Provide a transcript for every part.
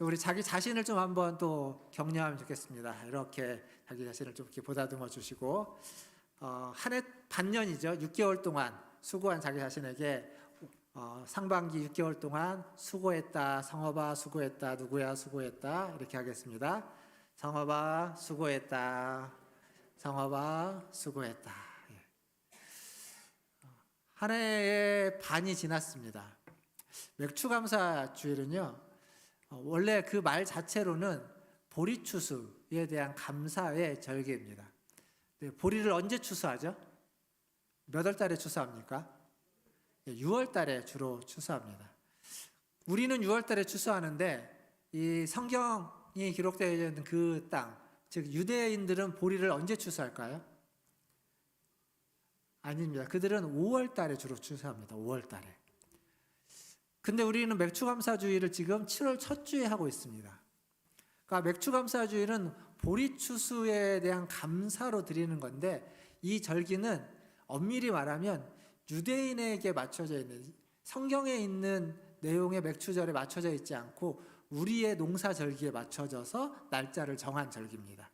또 우리 자기 자신을 좀 한번 또 격려하면 좋겠습니다. 이렇게 자기 자신을 좀 이렇게 보다듬어 주시고, 한 해 반년이죠. 6개월 동안 수고한 자기 자신에게 상반기 6개월 동안 수고했다, 성업아 수고했다, 누구야 수고했다, 이렇게 하겠습니다. 성업아 수고했다, 성업아 수고했다. 한 해의 반이 지났습니다. 맥추감사 주일은요, 원래 그 말 자체로는 보리추수에 대한 감사의 절기입니다. 보리를 언제 추수하죠? 몇 월 달에 추수합니까? 6월 달에 주로 추수합니다. 우리는 6월 달에 추수하는데, 이 성경이 기록되어 있는 그 땅, 즉 유대인들은 보리를 언제 추수할까요? 아닙니다. 그들은 5월 달에 주로 추수합니다. 5월 달에. 근데 우리는 맥추감사주일을 지금 7월 첫 주에 하고 있습니다. 그러니까 맥추감사주일은 보리추수에 대한 감사로 드리는 건데, 이 절기는 엄밀히 말하면 유대인에게 맞춰져 있는, 성경에 있는 내용의 맥추절에 맞춰져 있지 않고 우리의 농사절기에 맞춰져서 날짜를 정한 절기입니다.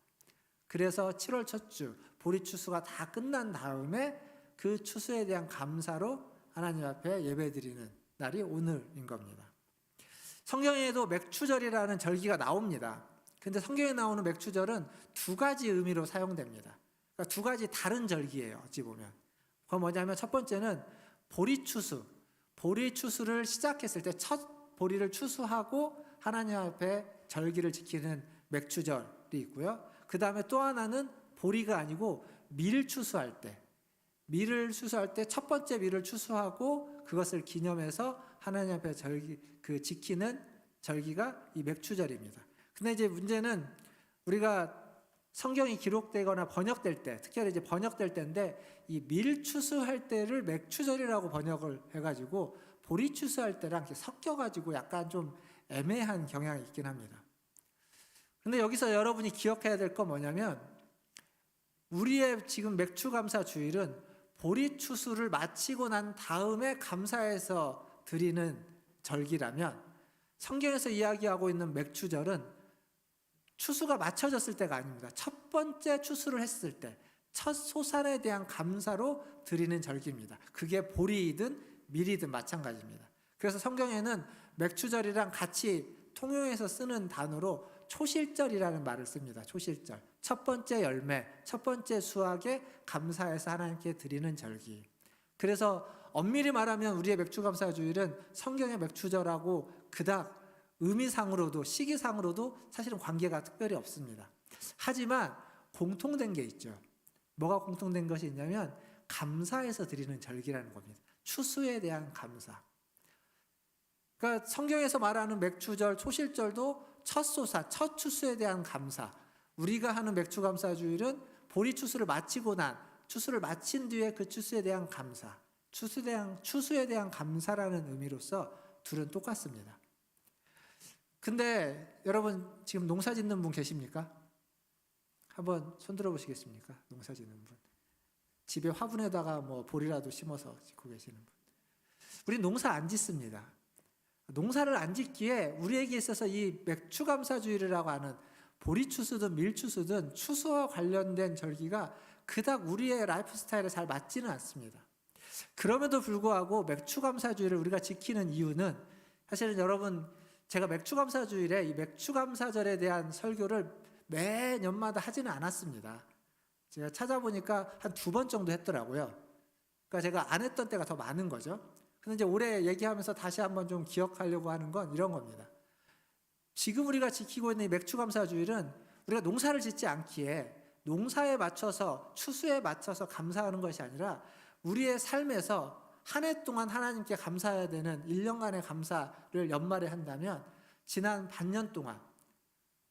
그래서 7월 첫 주 보리추수가 다 끝난 다음에 그 추수에 대한 감사로 하나님 앞에 예배드리는 날이 오늘인 겁니다. 성경에도 맥추절이라는 절기가 나옵니다. 근데 성경에 나오는 맥추절은 두 가지 의미로 사용됩니다. 그러니까 두 가지 다른 절기예요, 어찌 보면. 그건 뭐냐면 첫 번째는 보리추수. 보리추수를 시작했을 때 첫 보리를 추수하고 하나님 앞에 절기를 지키는 맥추절이 있고요. 그 다음에 또 하나는 보리가 아니고 밀 추수할 때, 밀을 추수할 때 첫 번째 밀을 추수하고 그것을 기념해서 하나님 앞에 지키는 절기가 이 맥추절입니다. 근데 이제 문제는 우리가 성경이 기록되거나 번역될 때, 특히 이제 번역될 때인데, 이 밀 추수할 때를 맥추절이라고 번역을 해가지고 보리 추수할 때랑 이렇게 섞여가지고 약간 좀 애매한 경향이 있긴 합니다. 근데 여기서 여러분이 기억해야 될 건 뭐냐면, 우리의 지금 맥추감사 주일은 보리 추수를 마치고 난 다음에 감사해서 드리는 절기라면, 성경에서 이야기하고 있는 맥추절은 추수가 맞춰졌을 때가 아닙니다. 첫 번째 추수를 했을 때, 첫 소산에 대한 감사로 드리는 절기입니다. 그게 보리이든 밀이든 마찬가지입니다. 그래서 성경에는 맥추절이랑 같이 통용해서 쓰는 단어로 초실절이라는 말을 씁니다. 초실절. 첫 번째 열매, 첫 번째 수확에 감사해서 하나님께 드리는 절기. 그래서 엄밀히 말하면 우리의 맥추감사주일은 성경의 맥추절하고 그닥 의미상으로도 시기상으로도 사실은 관계가 특별히 없습니다. 하지만 공통된 게 있죠. 뭐가 공통된 것이 있냐면 감사해서 드리는 절기라는 겁니다. 추수에 대한 감사. 그러니까 성경에서 말하는 맥추절, 초실절도 첫 소사, 첫 추수에 대한 감사. 우리가 하는 맥추감사주일은 보리 추수를 마치고 난, 추수를 마친 뒤에 그 추수에 대한 감사, 추수에 대한 감사라는 의미로서 둘은 똑같습니다. 근데 여러분 지금 농사 짓는 분 계십니까? 한번 손 들어 보시겠습니까? 농사 짓는 분. 집에 화분에다가 뭐 보리라도 심어서 짓고 계시는 분. 우리 농사 안 짓습니다. 농사를 안 짓기에 우리에게 있어서 이 맥추감사주일이라고 하는 보리추수든 밀추수든 추수와 관련된 절기가 그닥 우리의 라이프 스타일에 잘 맞지는 않습니다. 그럼에도 불구하고 맥추감사주일을 우리가 지키는 이유는, 사실은 여러분, 제가 맥추감사주일에 이 맥추감사절에 대한 설교를 매년마다 하지는 않았습니다. 제가 찾아보니까 한 2번 정도 했더라고요. 그러니까 제가 안 했던 때가 더 많은 거죠. 근데 이제 올해 얘기하면서 다시 한번 좀 기억하려고 하는 건 이런 겁니다. 지금 우리가 지키고 있는 이 맥추감사주일은 우리가 농사를 짓지 않기에 농사에 맞춰서, 추수에 맞춰서 감사하는 것이 아니라 우리의 삶에서 한 해 동안 하나님께 감사해야 되는 1년간의 감사를 연말에 한다면, 지난 반년 동안,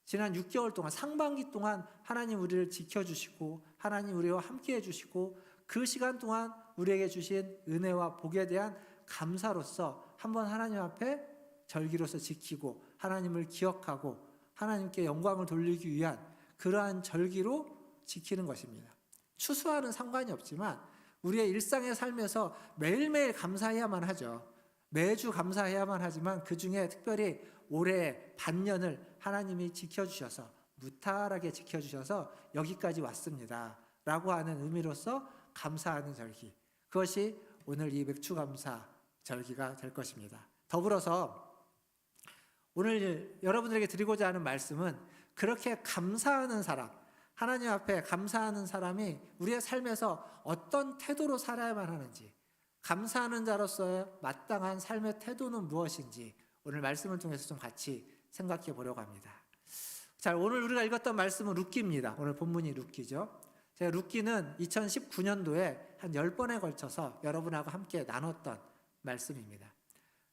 지난 6개월 동안, 상반기 동안 하나님 우리를 지켜주시고 하나님 우리와 함께 해주시고 그 시간 동안 우리에게 주신 은혜와 복에 대한 감사로서 한번 하나님 앞에 절기로서 지키고 하나님을 기억하고 하나님께 영광을 돌리기 위한 그러한 절기로 지키는 것입니다. 추수와는 상관이 없지만 우리의 일상의 삶에서 매일매일 감사해야만 하죠. 매주 감사해야만 하지만 그 중에 특별히 올해 반년을 하나님이 지켜주셔서 무탈하게 지켜주셔서 여기까지 왔습니다 라고 하는 의미로서 감사하는 절기, 그것이 오늘 이 맥추감사 절기가 될 것입니다. 더불어서 오늘 여러분들에게 드리고자 하는 말씀은 그렇게 감사하는 사람, 하나님 앞에 감사하는 사람이 우리의 삶에서 어떤 태도로 살아야만 하는지, 감사하는 자로서의 마땅한 삶의 태도는 무엇인지 오늘 말씀을 통해서 좀 같이 생각해 보려고 합니다. 자, 오늘 우리가 읽었던 말씀은 룻기입니다. 오늘 본문이 룻기죠. 제가 룻기는 2019년도에 한 10번에 걸쳐서 여러분하고 함께 나눴던 말씀입니다.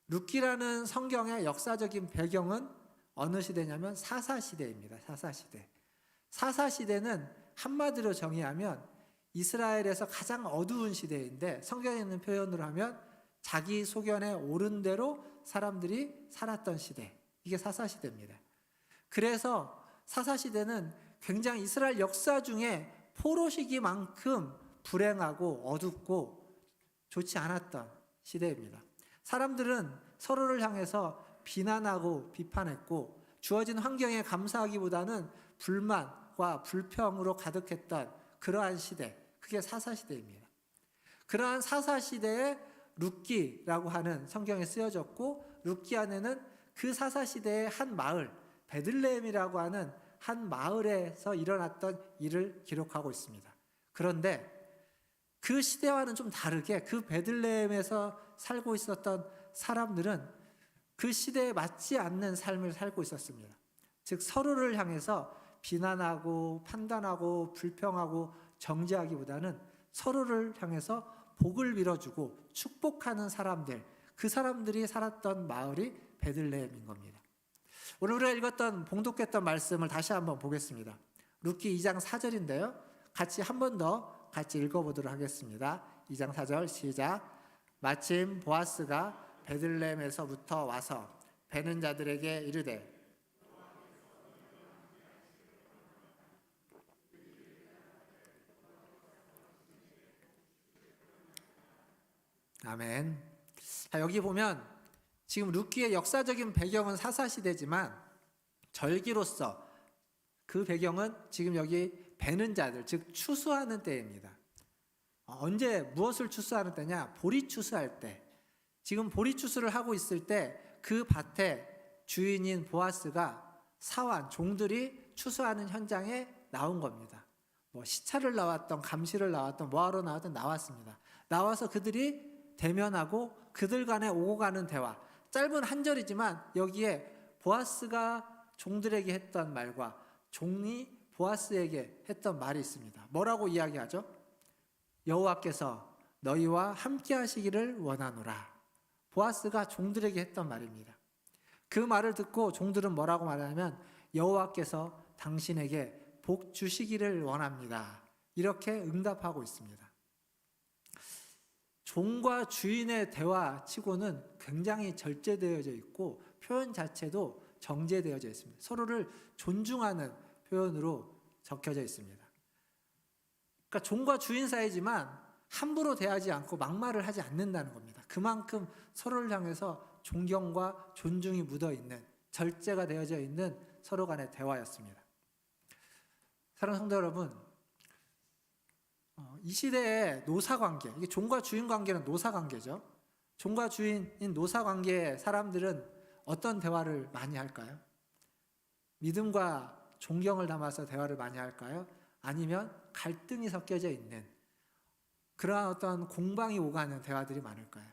룻기라는 성경의 역사적인 배경은 어느 시대냐면 사사시대입니다. 사사시대. 사사시대는 한마디로 정의하면 이스라엘에서 가장 어두운 시대인데, 성경에 있는 표현으로 하면 자기 소견에 옳은 대로 사람들이 살았던 시대, 이게 사사시대입니다. 그래서 사사시대는 굉장히 이스라엘 역사 중에 포로시기만큼 불행하고 어둡고 좋지 않았던 시대입니다. 사람들은 서로를 향해서 비난하고 비판했고, 주어진 환경에 감사하기보다는 불만과 불평으로 가득했던 그러한 시대, 그게 사사시대입니다. 그러한 사사시대에 룻기라고 하는 성경에 쓰여졌고, 룻기 안에는 그 사사시대의 한 마을, 베들레헴이라고 하는 한 마을에서 일어났던 일을 기록하고 있습니다. 그런데 그 시대와는 좀 다르게 그 베들레헴에서 살고 있었던 사람들은 그 시대에 맞지 않는 삶을 살고 있었습니다. 즉 서로를 향해서 비난하고 판단하고 불평하고 정죄하기보다는 서로를 향해서 복을 빌어주고 축복하는 사람들, 그 사람들이 살았던 마을이 베들레헴인 겁니다. 오늘 우리가 읽었던 봉독했던 말씀을 다시 한번 보겠습니다. 룻기 2장 4절인데요. 같이 한 번 더 같이 읽어보도록 하겠습니다. 2장 4절 시작. 마침 보아스가 베들레헴에서부터 와서 베는 자들에게 이르되, 아멘. 자, 여기 보면 지금 룻기의 역사적인 배경은 사사시대지만 절기로서 그 배경은 지금 여기 베는 자들, 즉 추수하는 때입니다. 언제 무엇을 추수하는 때냐? 보리 추수할 때. 지금 보리 추수를 하고 있을 때 그 밭에 주인인 보아스가 사환, 종들이 추수하는 현장에 나온 겁니다. 뭐 시차를 나왔던, 감시를 나왔던, 뭐하러 나왔던 나왔습니다. 나와서 그들이 대면하고 그들 간에 오고 가는 대화, 짧은 한 절이지만 여기에 보아스가 종들에게 했던 말과 종이 보아스에게 했던 말이 있습니다. 뭐라고 이야기하죠? 여호와께서 너희와 함께 하시기를 원하노라. 보아스가 종들에게 했던 말입니다. 그 말을 듣고 종들은 뭐라고 말하냐면 여호와께서 당신에게 복 주시기를 원합니다. 이렇게 응답하고 있습니다. 종과 주인의 대화치고는 굉장히 절제되어져 있고 표현 자체도 정제되어져 있습니다. 서로를 존중하는 표현으로 적혀져 있습니다. 그러니까 종과 주인 사이지만 함부로 대하지 않고 막말을 하지 않는다는 겁니다. 그만큼 서로를 향해서 존경과 존중이 묻어있는, 절제가 되어져 있는 서로 간의 대화였습니다. 사랑하는 성도 여러분, 이 시대의 노사관계, 이게 종과 주인 관계는 노사관계죠. 종과 주인인 노사관계의 사람들은 어떤 대화를 많이 할까요? 믿음과 존경을 담아서 대화를 많이 할까요? 아니면 갈등이 섞여져 있는 그러한 어떤 공방이 오가는 대화들이 많을까요?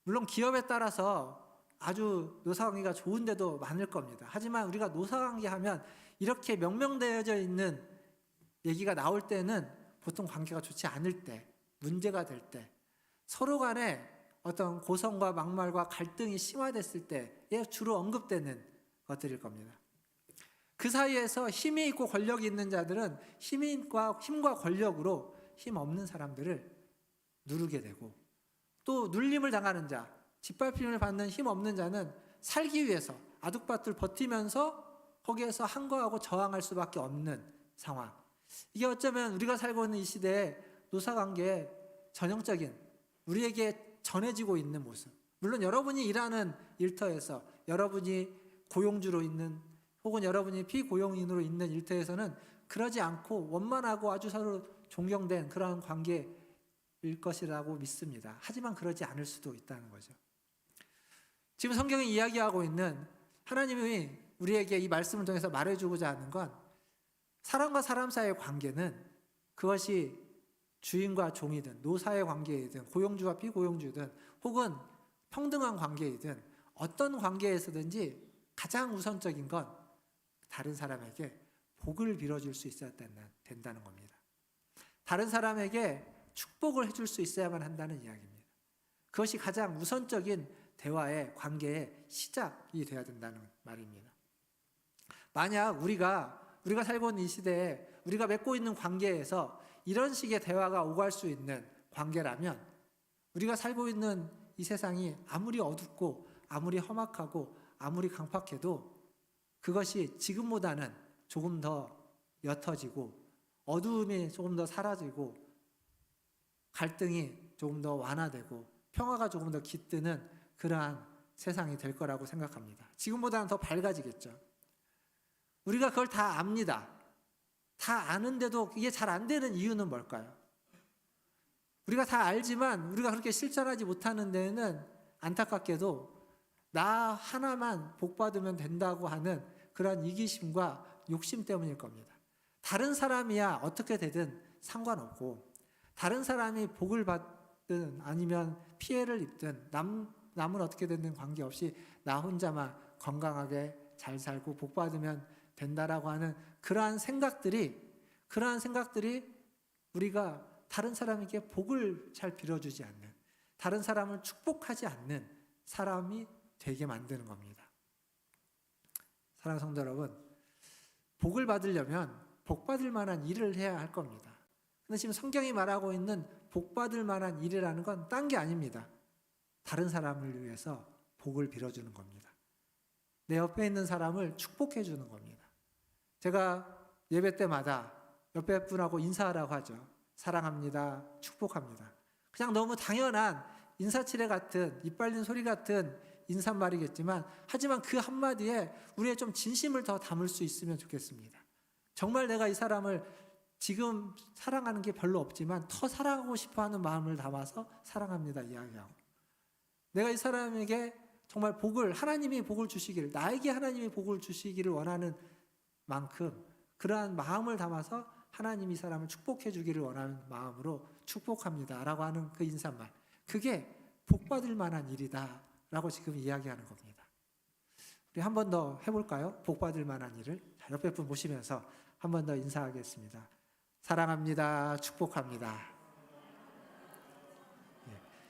물론 기업에 따라서 아주 노사관계가 좋은데도 많을 겁니다. 하지만 우리가 노사관계 하면 이렇게 명명되어져 있는 얘기가 나올 때는 보통 관계가 좋지 않을 때, 문제가 될 때, 서로 간에 어떤 고성과 막말과 갈등이 심화됐을 때에 주로 언급되는 것들일 겁니다. 그 사이에서 힘이 있고 권력이 있는 자들은 힘과 권력으로 힘 없는 사람들을 누르게 되고, 또 눌림을 당하는 자, 짓밟힘을 받는 힘 없는 자는 살기 위해서 아둑밭을 버티면서 거기에서 항거하고 저항할 수밖에 없는 상황. 이게 어쩌면 우리가 살고 있는 이 시대의 노사관계의 전형적인 우리에게 전해지고 있는 모습. 물론 여러분이 일하는 일터에서, 여러분이 고용주로 있는 혹은 여러분이 피고용인으로 있는 일터에서는 그러지 않고 원만하고 아주 서로 존경된 그런 관계일 것이라고 믿습니다. 하지만 그러지 않을 수도 있다는 거죠. 지금 성경이 이야기하고 있는 하나님이 우리에게 이 말씀을 통해서 말해주고자 하는 건 사람과 사람 사이의 관계는 그것이 주인과 종이든 노사의 관계이든 고용주와 피고용주든 혹은 평등한 관계이든 어떤 관계에서든지 가장 우선적인 건 다른 사람에게 복을 빌어줄 수 있어야 된다는 겁니다. 다른 사람에게 축복을 해줄 수 있어야만 한다는 이야기입니다. 그것이 가장 우선적인 대화의 관계의 시작이 되어야 된다는 말입니다. 만약 우리가 살고 있는 이 시대에 우리가 맺고 있는 관계에서 이런 식의 대화가 오갈 수 있는 관계라면 우리가 살고 있는 이 세상이 아무리 어둡고 아무리 험악하고 아무리 강팍해도 그것이 지금보다는 조금 더 옅어지고 어두움이 조금 더 사라지고 갈등이 조금 더 완화되고 평화가 조금 더 깃드는 그러한 세상이 될 거라고 생각합니다. 지금보다는 더 밝아지겠죠. 우리가 그걸 다 압니다. 다 아는데도 이게 잘 안 되는 이유는 뭘까요? 우리가 다 알지만 우리가 그렇게 실천하지 못하는 데에는 안타깝게도 나 하나만 복받으면 된다고 하는 그런 이기심과 욕심 때문일 겁니다. 다른 사람이야 어떻게 되든 상관없고 다른 사람이 복을 받든 아니면 피해를 입든 남은 어떻게 되든 관계없이 나 혼자만 건강하게 잘 살고 복받으면 된다라고 하는 그러한 생각들이 우리가 다른 사람에게 복을 잘 빌어주지 않는, 다른 사람을 축복하지 않는 사람이 되게 만드는 겁니다. 사랑하는 성도 여러분, 복을 받으려면 복받을 만한 일을 해야 할 겁니다. 근데 지금 성경이 말하고 있는 복받을 만한 일이라는 건 딴 게 아닙니다. 다른 사람을 위해서 복을 빌어주는 겁니다. 내 옆에 있는 사람을 축복해 주는 겁니다. 제가 예배 때마다 옆에 분하고 인사하라고 하죠. 사랑합니다. 축복합니다. 그냥 너무 당연한 인사치레 같은 이빨린 소리 같은 인사말이겠지만 하지만 그 한마디에 우리의 좀 진심을 더 담을 수 있으면 좋겠습니다. 정말 내가 이 사람을 지금 사랑하는 게 별로 없지만 더 사랑하고 싶어하는 마음을 담아서 사랑합니다 이야기하고 내가 이 사람에게 정말 하나님이 복을 주시기를 나에게 하나님이 복을 주시기를 원하는 만큼 그러한 마음을 담아서 하나님이 이 사람을 축복해 주기를 원하는 마음으로 축복합니다 라고 하는 그 인사말 그게 복받을 만한 일이다 라고 지금 이야기하는 겁니다. 우리 한 번 더 해볼까요? 복받을 만한 일을 옆에 분 보시면서 한 번 더 인사하겠습니다. 사랑합니다. 축복합니다.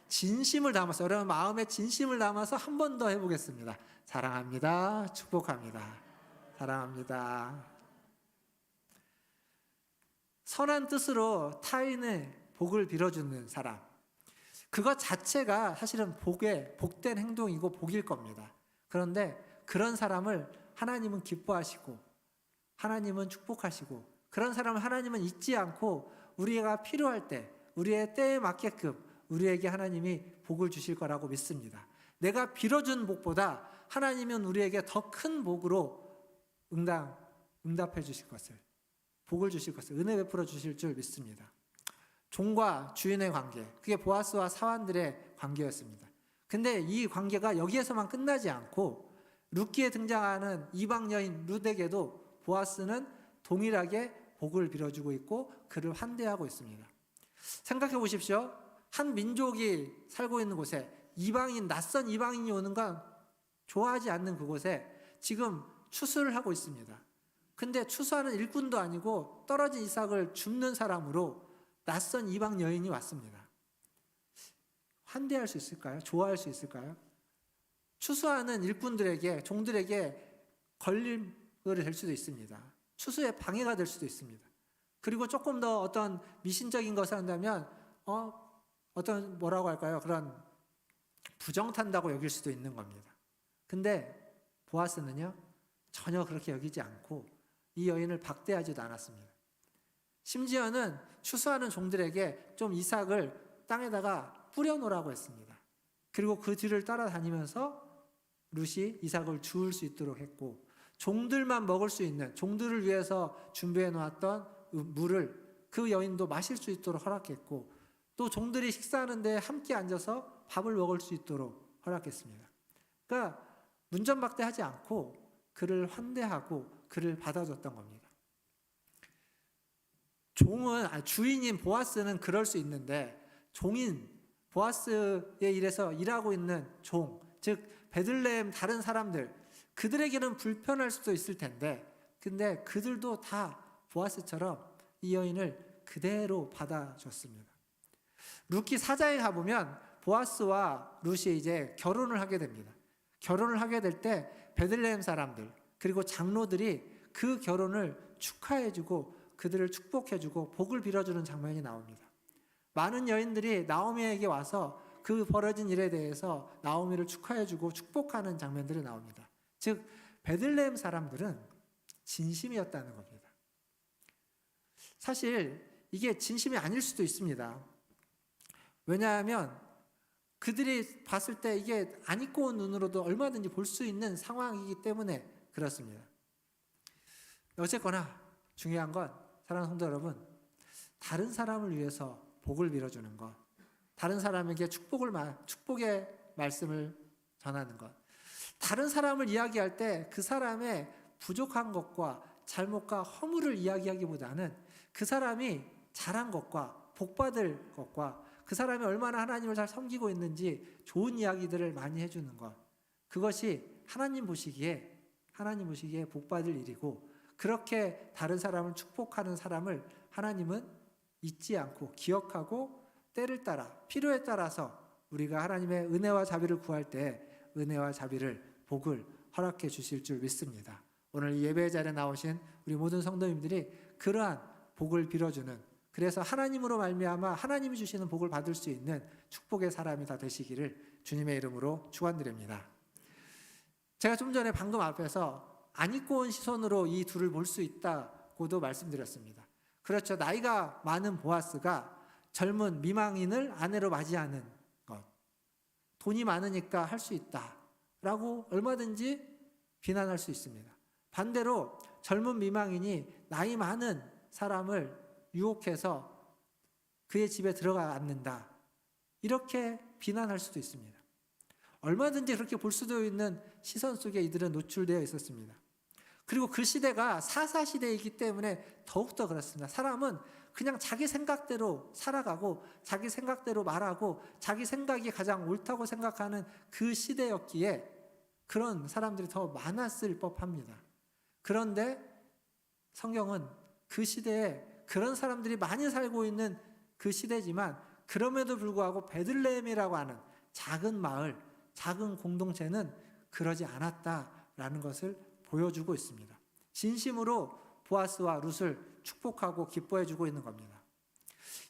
진심을 담아서 여러분 마음에 진심을 담아서 한 번 더 해보겠습니다. 사랑합니다. 축복합니다. 사랑합니다. 선한 뜻으로 타인의 복을 빌어주는 사람 그것 자체가 사실은 복된 행동이고 복일 겁니다. 그런데 그런 사람을 하나님은 기뻐하시고 하나님은 축복하시고 그런 사람을 하나님은 잊지 않고 우리가 필요할 때 우리의 때에 맞게끔 우리에게 하나님이 복을 주실 거라고 믿습니다. 내가 빌어준 복보다 하나님은 우리에게 더 큰 복으로 응답해 주실 것을 복을 주실 것을 은혜 베풀어 주실 줄 믿습니다. 종과 주인의 관계 그게 보아스와 사환들의 관계였습니다. 근데 이 관계가 여기에서만 끝나지 않고 룻기에 등장하는 이방 여인 룻에게도 보아스는 동일하게 복을 빌어주고 있고 그를 환대하고 있습니다. 생각해 보십시오. 한 민족이 살고 있는 곳에 낯선 이방인이 오는 건 좋아하지 않는 그곳에 지금 추수를 하고 있습니다. 근데 추수하는 일꾼도 아니고 떨어진 이삭을 줍는 사람으로 낯선 이방 여인이 왔습니다. 환대할 수 있을까요? 좋아할 수 있을까요? 추수하는 일꾼들에게 종들에게 걸림돌이 될 수도 있습니다. 추수에 방해가 될 수도 있습니다. 그리고 조금 더 어떤 미신적인 것을 한다면 어떤 뭐라고 할까요? 그런 부정탄다고 여길 수도 있는 겁니다. 근데 보아스는요 전혀 그렇게 여기지 않고 이 여인을 박대하지도 않았습니다. 심지어는 추수하는 종들에게 좀 이삭을 땅에다가 뿌려놓으라고 했습니다. 그리고 그 뒤를 따라다니면서 룻이 이삭을 주울 수 있도록 했고, 종들만 먹을 수 있는, 종들을 위해서 준비해 놓았던 물을 그 여인도 마실 수 있도록 허락했고, 또 종들이 식사하는데 함께 앉아서 밥을 먹을 수 있도록 허락했습니다. 그러니까 문전박대하지 않고 그를 환대하고 그를 받아줬던 겁니다. 주인인 보아스는 그럴 수 있는데, 종인 보아스의 일에서 일하고 있는 종, 즉 베들레헴 다른 사람들, 그들에게는 불편할 수도 있을 텐데, 근데 그들도 다 보아스처럼 이 여인을 그대로 받아줬습니다. 룻기 4장에 가보면 보아스와 룻이 이제 결혼을 하게 됩니다. 결혼을 하게 될 때 베들레헴 사람들 그리고 장로들이 그 결혼을 축하해주고 그들을 축복해주고 복을 빌어주는 장면이 나옵니다. 많은 여인들이 나오미에게 와서 그 벌어진 일에 대해서 나오미를 축하해주고 축복하는 장면들이 나옵니다. 즉 베들레헴 사람들은 진심이었다는 겁니다. 사실 이게 진심이 아닐 수도 있습니다. 왜냐하면 그들이 봤을 때 이게 안 입고 온 눈으로도 얼마든지 볼 수 있는 상황이기 때문에 그렇습니다. 어쨌거나 중요한 건 사랑하는 성도 여러분, 다른 사람을 위해서 복을 빌어주는 것, 다른 사람에게 축복의 말씀을 전하는 것, 다른 사람을 이야기할 때 그 사람의 부족한 것과 잘못과 허물을 이야기하기보다는 그 사람이 잘한 것과 복받을 것과 그 사람이 얼마나 하나님을 잘 섬기고 있는지 좋은 이야기들을 많이 해주는 것, 그것이 하나님 보시기에 복받을 일이고, 그렇게 다른 사람을 축복하는 사람을 하나님은 잊지 않고 기억하고 때를 따라 필요에 따라서 우리가 하나님의 은혜와 자비를 구할 때 은혜와 자비를 복을 허락해 주실 줄 믿습니다. 오늘 이 예배 자리에 나오신 우리 모든 성도님들이 그러한 복을 빌어주는, 그래서 하나님으로 말미암아 하나님이 주시는 복을 받을 수 있는 축복의 사람이 다 되시기를 주님의 이름으로 축원드립니다. 제가 좀 전에 방금 앞에서 안 입고 온 시선으로 이 둘을 볼 수 있다고도 말씀드렸습니다. 그렇죠. 나이가 많은 보아스가 젊은 미망인을 아내로 맞이하는 것, 돈이 많으니까 할 수 있다라고 얼마든지 비난할 수 있습니다. 반대로 젊은 미망인이 나이 많은 사람을 유혹해서 그의 집에 들어가 앉는다, 이렇게 비난할 수도 있습니다. 얼마든지 그렇게 볼 수도 있는 시선 속에 이들은 노출되어 있었습니다. 그리고 그 시대가 사사시대이기 때문에 더욱더 그렇습니다. 사람은 그냥 자기 생각대로 살아가고 자기 생각대로 말하고 자기 생각이 가장 옳다고 생각하는 그 시대였기에 그런 사람들이 더 많았을 법합니다. 그런데 성경은 그 시대에 그런 사람들이 많이 살고 있는 그 시대지만 그럼에도 불구하고 베들레헴이라고 하는 작은 마을, 작은 공동체는 그러지 않았다라는 것을 보여주고 있습니다. 진심으로 보아스와 룻을 축복하고 기뻐해주고 있는 겁니다.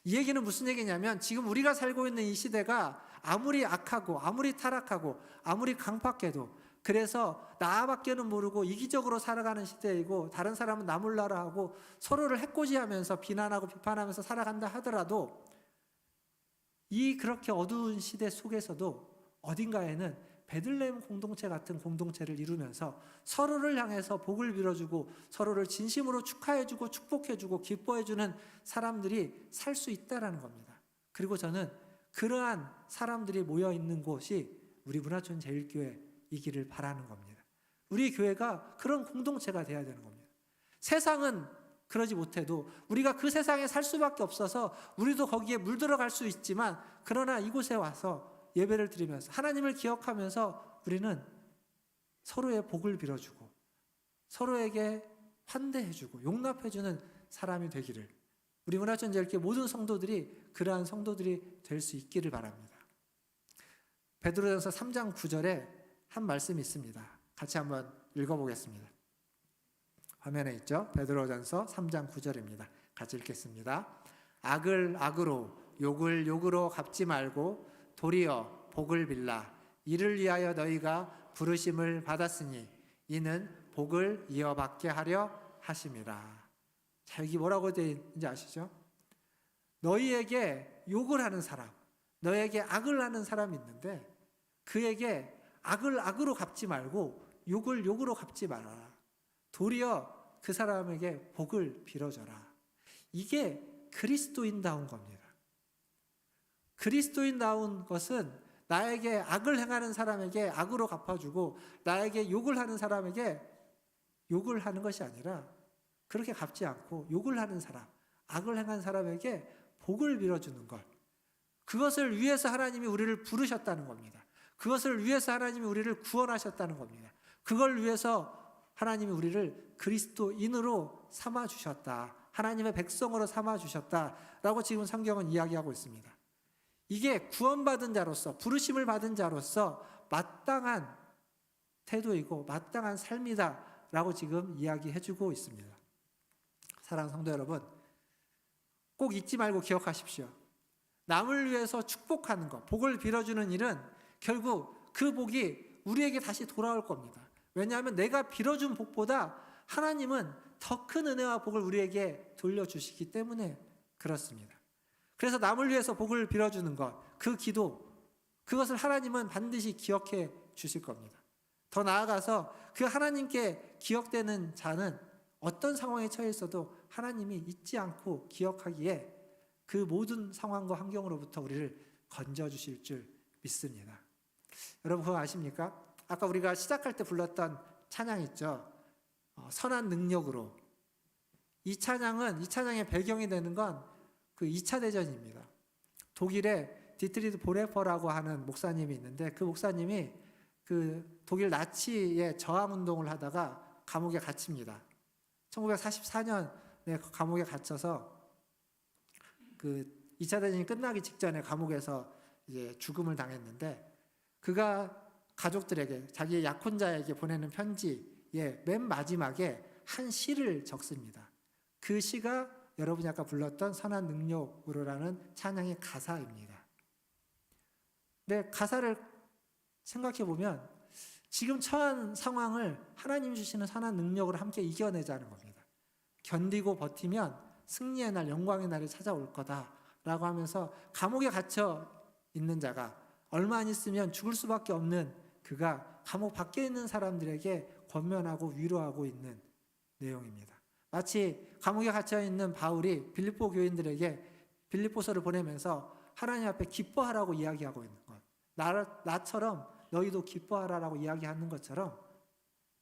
이 얘기는 무슨 얘기냐면, 지금 우리가 살고 있는 이 시대가 아무리 악하고 아무리 타락하고 아무리 강팍해도, 그래서 나밖에는 모르고 이기적으로 살아가는 시대이고 다른 사람은 나 몰라라 하고 서로를 해코지하면서 비난하고 비판하면서 살아간다 하더라도, 이 그렇게 어두운 시대 속에서도 어딘가에는 베들레헴 공동체 같은 공동체를 이루면서 서로를 향해서 복을 빌어주고 서로를 진심으로 축하해주고 축복해주고 기뻐해주는 사람들이 살 수 있다라는 겁니다. 그리고 저는 그러한 사람들이 모여있는 곳이 우리 문화촌 제일교회이기를 바라는 겁니다. 우리 교회가 그런 공동체가 돼야 되는 겁니다. 세상은 그러지 못해도 우리가 그 세상에 살 수밖에 없어서 우리도 거기에 물들어갈 수 있지만, 그러나 이곳에 와서 예배를 드리면서 하나님을 기억하면서 우리는 서로의 복을 빌어주고 서로에게 환대해주고 용납해주는 사람이 되기를, 우리 문화촌 제일교회 모든 성도들이 그러한 성도들이 될 수 있기를 바랍니다. 베드로전서 3장 9절에 한 말씀이 있습니다. 같이 한번 읽어보겠습니다. 화면에 있죠? 베드로전서 3장 9절입니다. 같이 읽겠습니다. 악을 악으로 욕을 욕으로 갚지 말고 도리어 복을 빌라. 이를 위하여 너희가 부르심을 받았으니 이는 복을 이어받게 하려 하심이라. 자, 여기 뭐라고 되어 있는지 아시죠? 너희에게 욕을 하는 사람, 너희에게 악을 하는 사람이 있는데 그에게 악을 악으로 갚지 말고 욕을 욕으로 갚지 말아라. 도리어 그 사람에게 복을 빌어줘라. 이게 그리스도인다운 겁니다. 그리스도인다운 것은 나에게 악을 행하는 사람에게 악으로 갚아주고 나에게 욕을 하는 사람에게 욕을 하는 것이 아니라 그렇게 갚지 않고 욕을 하는 사람, 악을 행한 사람에게 복을 빌어주는 것. 그것을 위해서 하나님이 우리를 부르셨다는 겁니다. 그것을 위해서 하나님이 우리를 구원하셨다는 겁니다. 그걸 위해서 하나님이 우리를 그리스도인으로 삼아주셨다. 하나님의 백성으로 삼아주셨다라고 지금 성경은 이야기하고 있습니다. 이게 구원받은 자로서, 부르심을 받은 자로서 마땅한 태도이고 마땅한 삶이다라고 지금 이야기해주고 있습니다. 사랑하는 성도 여러분, 꼭 잊지 말고 기억하십시오. 남을 위해서 축복하는 것, 복을 빌어주는 일은 결국 그 복이 우리에게 다시 돌아올 겁니다. 왜냐하면 내가 빌어준 복보다 하나님은 더 큰 은혜와 복을 우리에게 돌려주시기 때문에 그렇습니다. 그래서 남을 위해서 복을 빌어주는 것, 그 기도, 그것을 하나님은 반드시 기억해 주실 겁니다. 더 나아가서 그 하나님께 기억되는 자는 어떤 상황에 처해 있어도 하나님이 잊지 않고 기억하기에 그 모든 상황과 환경으로부터 우리를 건져주실 줄 믿습니다. 여러분 그거 아십니까? 아까 우리가 시작할 때 불렀던 찬양 있죠? 선한 능력으로. 이 찬양의 배경이 되는 건 그 2차 대전입니다. 독일에 디트리드 보레퍼라고 하는 목사님이 있는데 그 목사님이 그 독일 나치의 저항 운동을 하다가 감옥에 갇힙니다. 1944년에 감옥에 갇혀서 그 2차 대전이 끝나기 직전에 감옥에서 이제 죽음을 당했는데 그가 가족들에게 자기의 약혼자에게 보내는 편지에 맨 마지막에 한 시를 적습니다. 그 시가 여러분이 아까 불렀던 선한 능력으로라는 찬양의 가사입니다. 근데 가사를 생각해 보면 지금 처한 상황을 하나님 주시는 선한 능력으로 함께 이겨내자는 겁니다. 견디고 버티면 승리의 날, 영광의 날이 찾아올 거다라고 하면서 감옥에 갇혀 있는 자가 얼마 안 있으면 죽을 수밖에 없는 그가 감옥 밖에 있는 사람들에게 권면하고 위로하고 있는 내용입니다. 마치 감옥에 갇혀 있는 바울이 빌립보 교인들에게 빌립보서를 보내면서 하나님 앞에 기뻐하라고 이야기하고 있는 것. 나처럼 너희도 기뻐하라라고 이야기하는 것처럼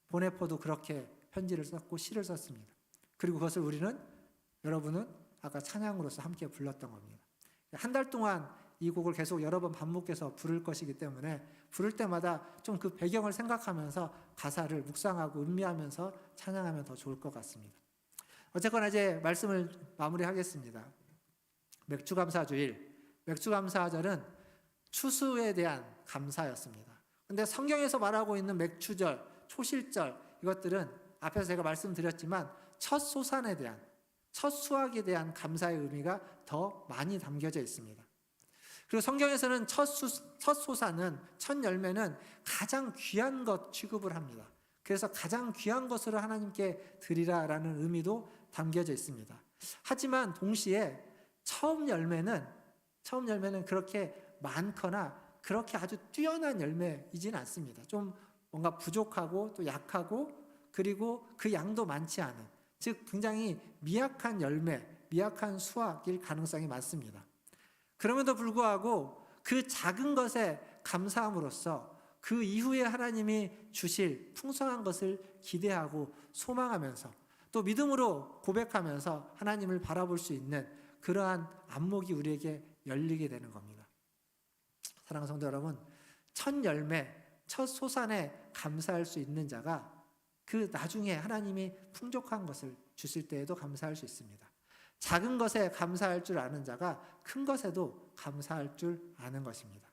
보네포도 그렇게 편지를 썼고 시를 썼습니다. 그리고 그것을 여러분은 아까 찬양으로서 함께 불렀던 겁니다. 한 달 동안 이 곡을 계속 여러 번 반복해서 부를 것이기 때문에 부를 때마다 좀 그 배경을 생각하면서 가사를 묵상하고 음미하면서 찬양하면 더 좋을 것 같습니다. 어쨌거나 이제 말씀을 마무리하겠습니다. 맥주감사주일, 맥주감사절은 추수에 대한 감사였습니다. 그런데 성경에서 말하고 있는 맥추절, 초실절 이것들은 앞에서 제가 말씀드렸지만 첫 소산에 대한, 첫 수확에 대한 감사의 의미가 더 많이 담겨져 있습니다. 그리고 성경에서는 첫 소산은, 첫 열매는 가장 귀한 것 취급을 합니다. 그래서 가장 귀한 것으로 하나님께 드리라라는 의미도 담겨져 있습니다. 하지만 동시에 처음 열매는 그렇게 많거나 그렇게 아주 뛰어난 열매이지는 않습니다. 좀 뭔가 부족하고 또 약하고 그리고 그 양도 많지 않은, 즉 굉장히 미약한 열매, 미약한 수확일 가능성이 많습니다. 그럼에도 불구하고 그 작은 것에 감사함으로써 그 이후에 하나님이 주실 풍성한 것을 기대하고 소망하면서 또 믿음으로 고백하면서 하나님을 바라볼 수 있는 그러한 안목이 우리에게 열리게 되는 겁니다. 사랑하는 성도 여러분, 첫 열매, 첫 소산에 감사할 수 있는 자가 그 나중에 하나님이 풍족한 것을 주실 때에도 감사할 수 있습니다. 작은 것에 감사할 줄 아는 자가 큰 것에도 감사할 줄 아는 것입니다.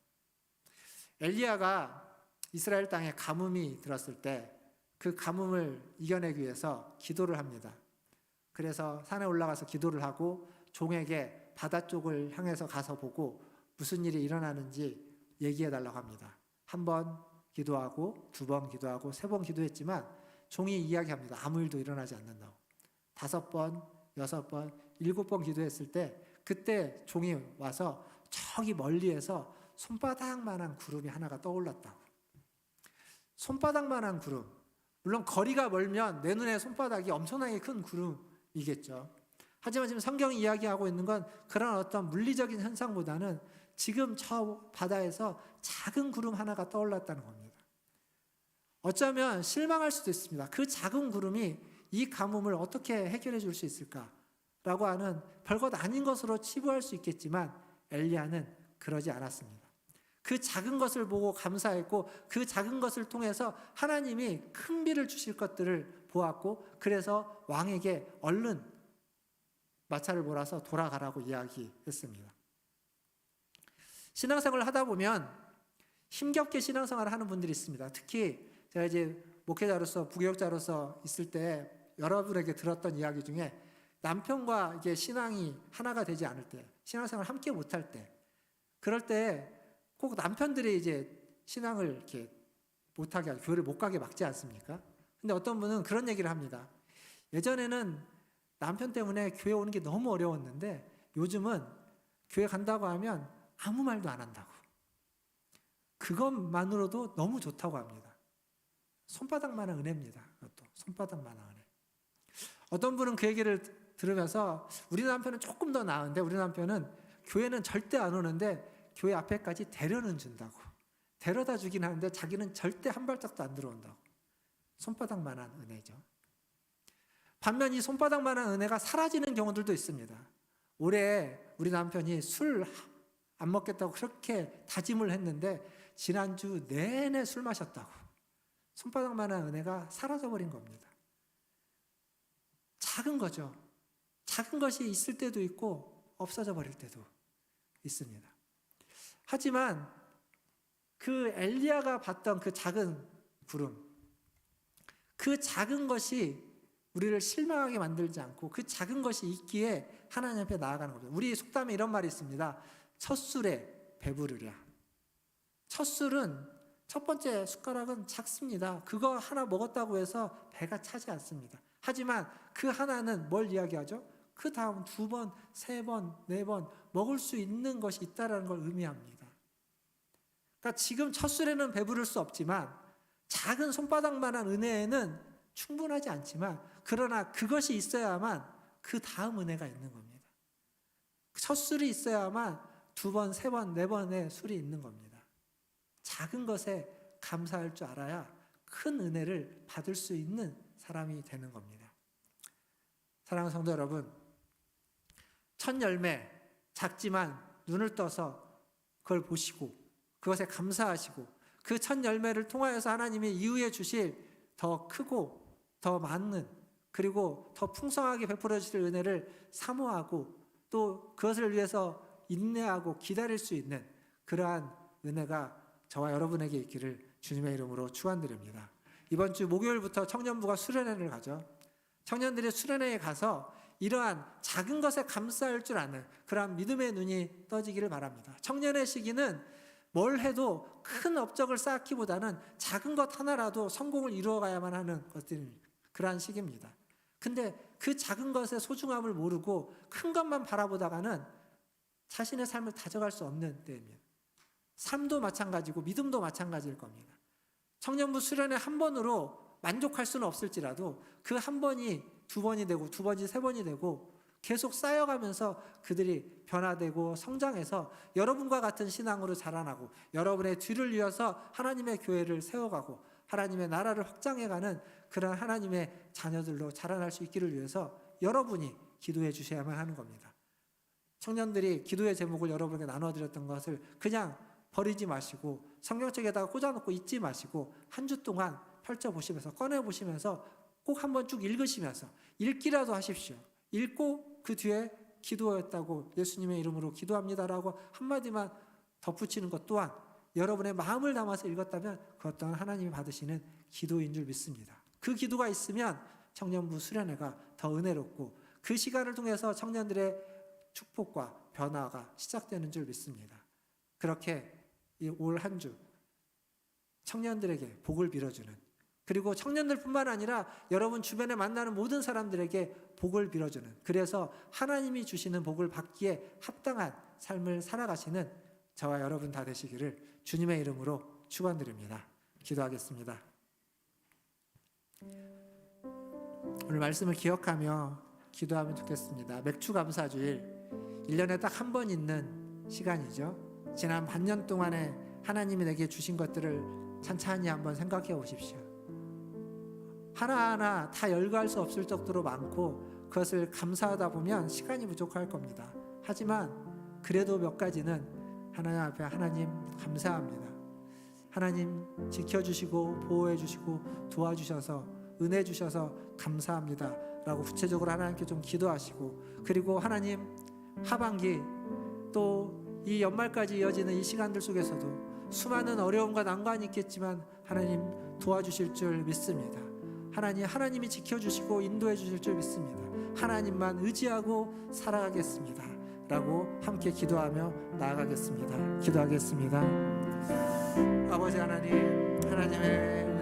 엘리야가 이스라엘 땅에 가뭄이 들었을 때 그 가뭄을 이겨내기 위해서 기도를 합니다. 그래서 산에 올라가서 기도를 하고 종에게 바다 쪽을 향해서 가서 보고 무슨 일이 일어나는지 얘기해 달라고 합니다. 한 번 기도하고, 두 번 기도하고, 세 번 기도했지만 종이 이야기합니다. 아무 일도 일어나지 않는다고. 5번, 6번, 7번 기도했을 때 그때 종이 와서 저기 멀리에서 손바닥만한 구름이 하나가 떠올랐다고. 손바닥만한 구름. 물론 거리가 멀면 내 눈에 손바닥이 엄청나게 큰 구름이겠죠. 하지만 지금 성경이 이야기하고 있는 건 그런 어떤 물리적인 현상보다는 지금 저 바다에서 작은 구름 하나가 떠올랐다는 겁니다. 어쩌면 실망할 수도 있습니다. 그 작은 구름이 이 가뭄을 어떻게 해결해 줄 수 있을까라고 하는 별것 아닌 것으로 치부할 수 있겠지만 엘리야는 그러지 않았습니다. 그 작은 것을 보고 감사했고 그 작은 것을 통해서 하나님이 큰 비를 주실 것들을 보았고 그래서 왕에게 얼른 마차를 몰아서 돌아가라고 이야기했습니다. 신앙생활을 하다 보면 힘겹게 신앙생활을 하는 분들이 있습니다. 특히 제가 이제 목회자로서 부교육자로서 있을 때 여러분에게 들었던 이야기 중에 남편과 이게 신앙이 하나가 되지 않을 때, 신앙생활을 함께 못할 때, 그럴 때 꼭 남편들이 이제 신앙을 이렇게 못하게 하고 교회를 못 가게 막지 않습니까? 근데 어떤 분은 그런 얘기를 합니다. 예전에는 남편 때문에 교회 오는 게 너무 어려웠는데 요즘은 교회 간다고 하면 아무 말도 안 한다고. 그것만으로도 너무 좋다고 합니다. 손바닥만한 은혜입니다. 그것도 손바닥만한 은혜. 어떤 분은 그 얘기를 들으면서 우리 남편은 조금 더 나은데 우리 남편은 교회는 절대 안 오는데 교회 앞에까지 데려는 준다고. 데려다 주긴 하는데 자기는 절대 한 발짝도 안 들어온다고. 손바닥만한 은혜죠. 반면 이 손바닥만한 은혜가 사라지는 경우들도 있습니다. 올해 우리 남편이 술 안 먹겠다고 그렇게 다짐을 했는데 지난주 내내 술 마셨다고. 손바닥만한 은혜가 사라져버린 겁니다. 작은 거죠. 작은 것이 있을 때도 있고 없어져 버릴 때도 있습니다. 하지만 그 엘리야가 봤던 그 작은 구름, 그 작은 것이 우리를 실망하게 만들지 않고 그 작은 것이 있기에 하나님 앞에 나아가는 겁니다. 우리 속담에 이런 말이 있습니다. 첫 술에 배부르랴. 첫 술은 첫 번째 숟가락은 작습니다. 그거 하나 먹었다고 해서 배가 차지 않습니다. 하지만 그 하나는 뭘 이야기하죠? 그 다음 2번, 3번, 4번 먹을 수 있는 것이 있다는 걸 의미합니다. 그러니까 지금 첫 술에는 배부를 수 없지만 작은 손바닥만한 은혜에는 충분하지 않지만 그러나 그것이 있어야만 그 다음 은혜가 있는 겁니다. 첫 술이 있어야만 2번, 3번, 4번의 술이 있는 겁니다. 작은 것에 감사할 줄 알아야 큰 은혜를 받을 수 있는 사람이 되는 겁니다. 사랑하는 성도 여러분, 첫 열매, 작지만 눈을 떠서 그걸 보시고 그것에 감사하시고 그 첫 열매를 통하여서 하나님이 이후에 주실 더 크고 더 많은 그리고 더 풍성하게 베풀어 주실 은혜를 사모하고 또 그것을 위해서 인내하고 기다릴 수 있는 그러한 은혜가 저와 여러분에게 있기를 주님의 이름으로 축원드립니다. 이번 주 목요일부터 청년부가 수련회를 가죠. 청년들이 수련회에 가서 이러한 작은 것에 감사할 줄 아는 그러한 믿음의 눈이 떠지기를 바랍니다. 청년의 시기는 뭘 해도 큰 업적을 쌓기보다는 작은 것 하나라도 성공을 이루어가야만 하는 것들이 그러한 시기입니다. 근데 그 작은 것의 소중함을 모르고 큰 것만 바라보다가는 자신의 삶을 다져갈 수 없는 때입니다. 삶도 마찬가지고 믿음도 마찬가지일 겁니다. 청년부 수련회 한 번으로 만족할 수는 없을지라도 그 한 번이 2번이 되고 2번이 3번이 되고 계속 쌓여가면서 그들이 변화되고 성장해서 여러분과 같은 신앙으로 자라나고 여러분의 뒤를 이어서 하나님의 교회를 세워가고 하나님의 나라를 확장해가는 그런 하나님의 자녀들로 자라날 수 있기를 위해서 여러분이 기도해 주셔야만 하는 겁니다. 청년들이 기도의 제목을 여러분에게 나눠드렸던 것을 그냥 버리지 마시고 성경책에다가 꽂아놓고 잊지 마시고 한 주 동안 펼쳐보시면서 꺼내보시면서 꼭 한번 쭉 읽으시면서 읽기라도 하십시오. 읽고 그 뒤에 기도했다고 예수님의 이름으로 기도합니다라고 한마디만 덧붙이는 것 또한 여러분의 마음을 담아서 읽었다면 그것 또한 하나님이 받으시는 기도인 줄 믿습니다. 그 기도가 있으면 청년부 수련회가 더 은혜롭고 그 시간을 통해서 청년들의 축복과 변화가 시작되는 줄 믿습니다. 그렇게 올 한 주 청년들에게 복을 빌어주는 그리고 청년들뿐만 아니라 여러분 주변에 만나는 모든 사람들에게 복을 빌어주는 그래서 하나님이 주시는 복을 받기에 합당한 삶을 살아가시는 저와 여러분 다 되시기를 주님의 이름으로 축원드립니다. 기도하겠습니다. 오늘 말씀을 기억하며 기도하면 좋겠습니다. 맥추감사주일 1년에 딱 한 번 있는 시간이죠. 지난 반년 동안에 하나님이 내게 주신 것들을 찬찬히 한번 생각해 보십시오. 하나하나 다 열거할 수 없을 정도로 많고 그것을 감사하다 보면 시간이 부족할 겁니다. 하지만 그래도 몇 가지는 하나님 앞에 하나님 감사합니다. 하나님 지켜주시고 보호해주시고 도와주셔서 은혜 주셔서 감사합니다 라고 구체적으로 하나님께 좀 기도하시고, 그리고 하나님 하반기 또 이 연말까지 이어지는 이 시간들 속에서도 수많은 어려움과 난관이 있겠지만 하나님 도와주실 줄 믿습니다. 하나님이 지켜주시고 인도해 주실 줄 믿습니다. 하나님만 의지하고 살아가겠습니다 라고 함께 기도하며 나아가겠습니다. 기도하겠습니다. 아버지 하나님, 하나님의